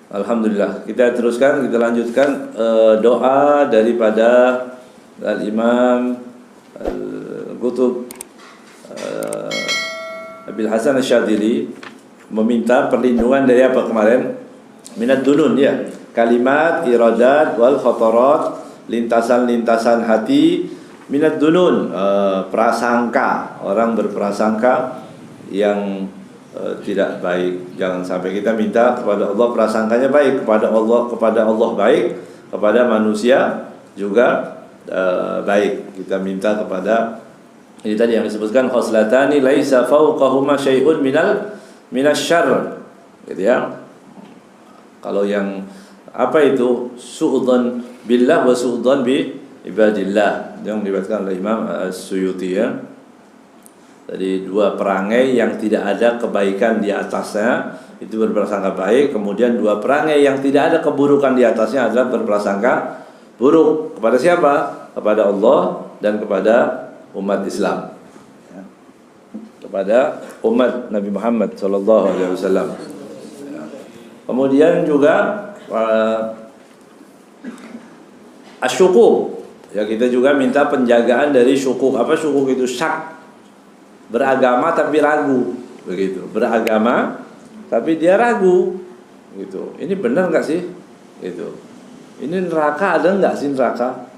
Alhamdulillah. Kita teruskan, kita lanjutkan doa daripada Al-Imam Al-Qutb Abil Hasan Asy-Syadzili, meminta perlindungan dari apa kemarin? Minad dunun, ya. Kalimat, iradat, wal khatarat, lintasan-lintasan hati, minad dunun, prasangka, orang berprasangka yang tidak baik. Jangan sampai kita minta kepada Allah prasangkanya baik, kepada Allah baik, kepada manusia juga baik. Kita minta kepada, ini tadi yang disebutkan, khoslatani laisa fawqahuma syai'un minasyarr, gitu ya. Kalau yang apa itu, su'udzon billah wa su'udzon bi ibadillah, yang diriwayatkan oleh Imam As-Suyuti, ya. Jadi dua perangai yang tidak ada kebaikan di atasnya itu berprasangka baik. Kemudian dua perangai yang tidak ada keburukan di atasnya adalah berprasangka buruk. Kepada siapa? Kepada Allah dan kepada umat Islam, ya. Kepada umat Nabi Muhammad SAW, ya. Kemudian juga asyukuk, ya, kita juga minta penjagaan dari syukuk. Apa syukuk itu? Syak, beragama tapi ragu, begitu. Beragama tapi dia ragu, gitu. Ini benar nggak sih? Gitu. Ini neraka ada nggak sih neraka?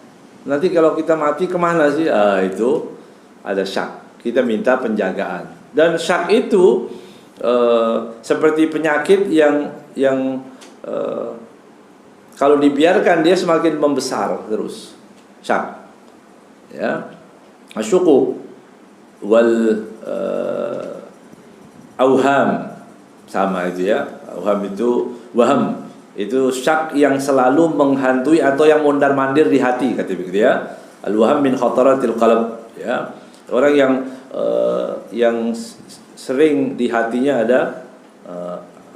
Nanti kalau kita mati kemana sih? Itu ada syak. Kita minta penjagaan. Dan syak itu seperti penyakit yang kalau dibiarkan dia semakin membesar terus. Syak, ya. Asyuku wal auham, sama itu, ya. Auham itu waham, itu syak yang selalu menghantui atau yang mondar-mandir di hati, kata begitu, ya. Al-waham min khataratil qalb, ya. Orang yang sering di hatinya ada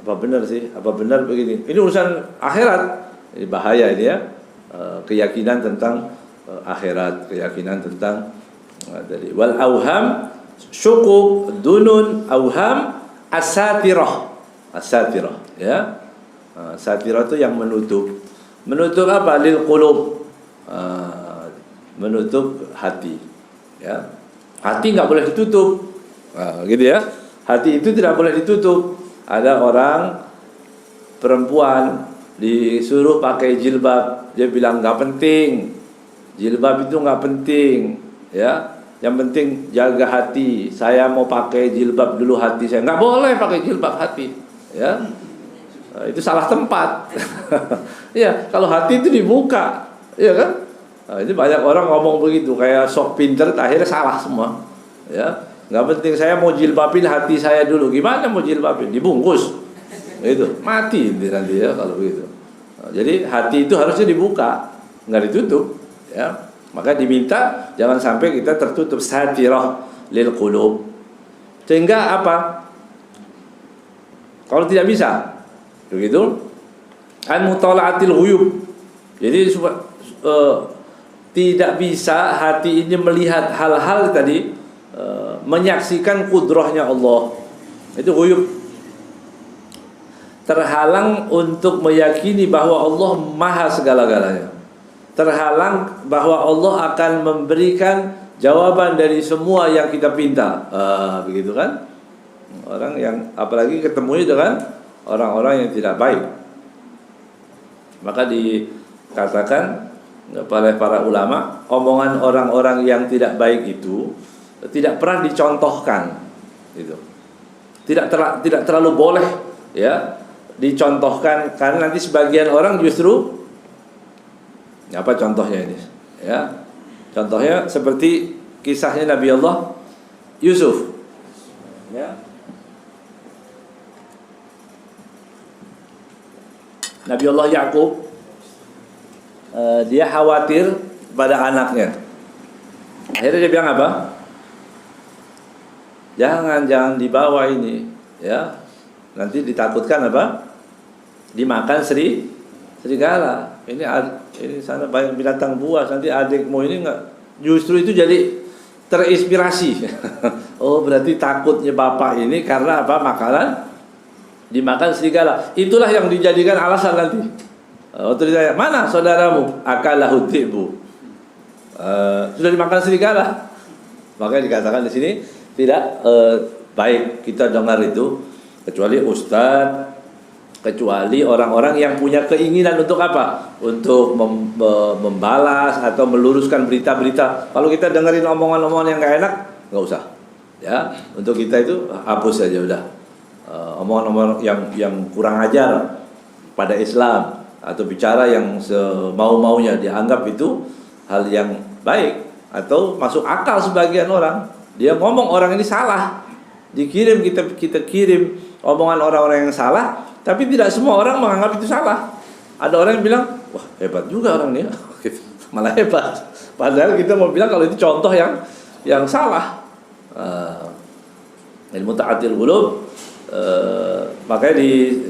apa benar sih? Apa benar begini? Ini urusan akhirat. Ini bahaya ini, ya. Keyakinan tentang akhirat, keyakinan tentang dari wal auham, syukuk, dunun, auham, asatirah, ya. Satirah itu yang menutup apa? Lil qulub, menutup hati, ya. Hati nggak boleh ditutup, gitu, ya. Hati itu tidak boleh ditutup. Ada orang perempuan disuruh pakai jilbab, dia bilang nggak penting, jilbab itu nggak penting, ya. Yang penting jaga hati. Saya mau pakai jilbab dulu hati saya. Nggak boleh pakai jilbab hati, ya. Itu salah tempat. Ya, kalau hati itu dibuka, ya kan? Ini banyak orang ngomong begitu, kayak sok pinter, akhirnya salah semua, ya. Nggak penting, saya mau jilbabin hati saya dulu. Gimana mau jilbabin? Dibungkus, itu mati nanti, ya, kalau begitu. Jadi hati itu harusnya dibuka, nggak ditutup, ya. Maka diminta jangan sampai kita tertutup, satirah lil qulub. Sehingga apa? Kalau tidak bisa, begitu, an mutalaatil ghuyub. Jadi tidak bisa hati ini melihat hal-hal tadi, menyaksikan kudrahnya Allah. Itu ghuyub. Terhalang untuk meyakini bahwa Allah maha segala-galanya. Terhalang bahwa Allah akan memberikan jawaban dari semua yang kita pinta, begitu kan? Orang yang apalagi ketemu dengan orang-orang yang tidak baik, maka dikatakan oleh para ulama, omongan orang-orang yang tidak baik itu tidak pernah dicontohkan, gitu. Tidak terlalu boleh, ya, dicontohkan, karena nanti sebagian orang justru, apa contohnya ini, ya? Contohnya seperti kisahnya Nabi Allah Yusuf, ya. Nabi Allah Yakub, dia khawatir pada anaknya. Akhirnya dia bilang apa? Jangan dibawa ini, ya. Nanti ditakutkan apa? Dimakan serigala. Ini sana banyak binatang buas. Nanti adikmu ini enggak. Justru itu jadi terinspirasi. Oh, berarti takutnya bapak ini karena apa? Makanan dimakan serigala. Itulah yang dijadikan alasan nanti. Waktu ditanya, mana saudaramu? Akalahu dhi'bu. Sudah dimakan serigala. Makanya dikatakan di sini tidak baik kita dengar itu, kecuali ustadz, kecuali orang-orang yang punya keinginan untuk apa? Untuk membalas atau meluruskan berita-berita. Kalau kita dengerin omongan-omongan yang gak enak, nggak usah. Ya, untuk kita itu hapus saja udah. Omongan-omongan yang kurang ajar pada Islam atau bicara yang semau-maunya dianggap itu hal yang baik atau masuk akal sebagian orang. Dia ngomong orang ini salah, dikirim kita kirim omongan orang-orang yang salah, tapi tidak semua orang menganggap itu salah. Ada orang yang bilang, wah hebat juga orang ini, malah hebat. Padahal kita mau bilang kalau itu contoh yang salah. Ilmu ta'atil qulub. Makanya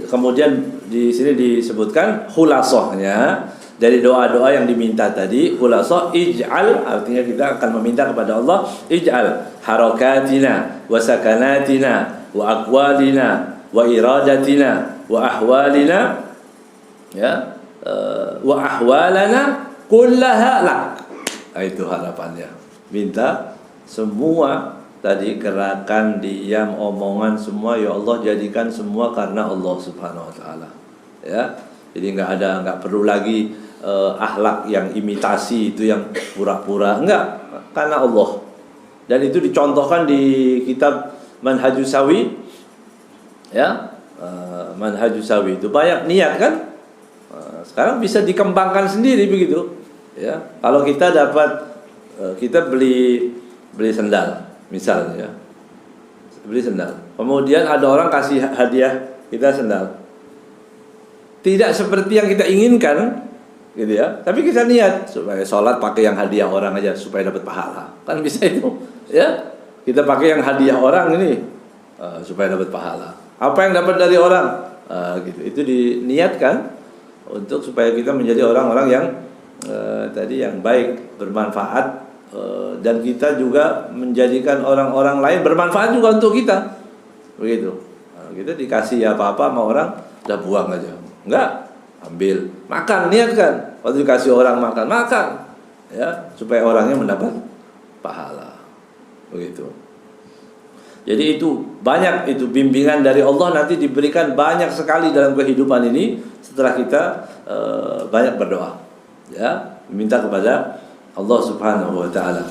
kemudian di sini disebutkan khulasahnya dari doa-doa yang diminta tadi. Khulasah ij'al, artinya kita akan meminta kepada Allah, ij'al harakatina wa sakanatina wa aqwalina wa iradatina wa ahwalina, ya, wa ahwalana kullaha lak. Itu harapannya. Minta semua tadi, gerakan, diam, omongan, semua ya Allah jadikan semua karena Allah Subhanahu wa taala. Ya. Jadi enggak perlu lagi akhlak yang imitasi, itu yang pura-pura, enggak, karena Allah. Dan itu dicontohkan di kitab Manhajus Sawi. Ya. Manhajus Sawi itu banyak niat kan? Sekarang bisa dikembangkan sendiri begitu. Ya. Kalau kita dapat kita beli sendal misalnya, beli sendal. Kemudian ada orang kasih hadiah kita sendal. Tidak seperti yang kita inginkan, gitu ya. Tapi kita niat supaya sholat pakai yang hadiah orang aja supaya dapat pahala. Kan bisa itu, ya. Kita pakai yang hadiah orang ini supaya dapat pahala. Apa yang dapat dari orang, gitu. Itu diniatkan untuk supaya kita menjadi orang-orang yang tadi yang baik, bermanfaat. Dan kita juga menjadikan orang-orang lain bermanfaat juga untuk kita, begitu. Kita dikasih apa-apa sama orang, udah buang aja, enggak, ambil, makan, niatkan. Waktu dikasih orang makan, ya, supaya orangnya mendapat pahala, begitu. Jadi itu banyak, itu bimbingan dari Allah nanti diberikan banyak sekali dalam kehidupan ini setelah kita banyak berdoa, ya, minta kepada Allah Subhanahu wa taala.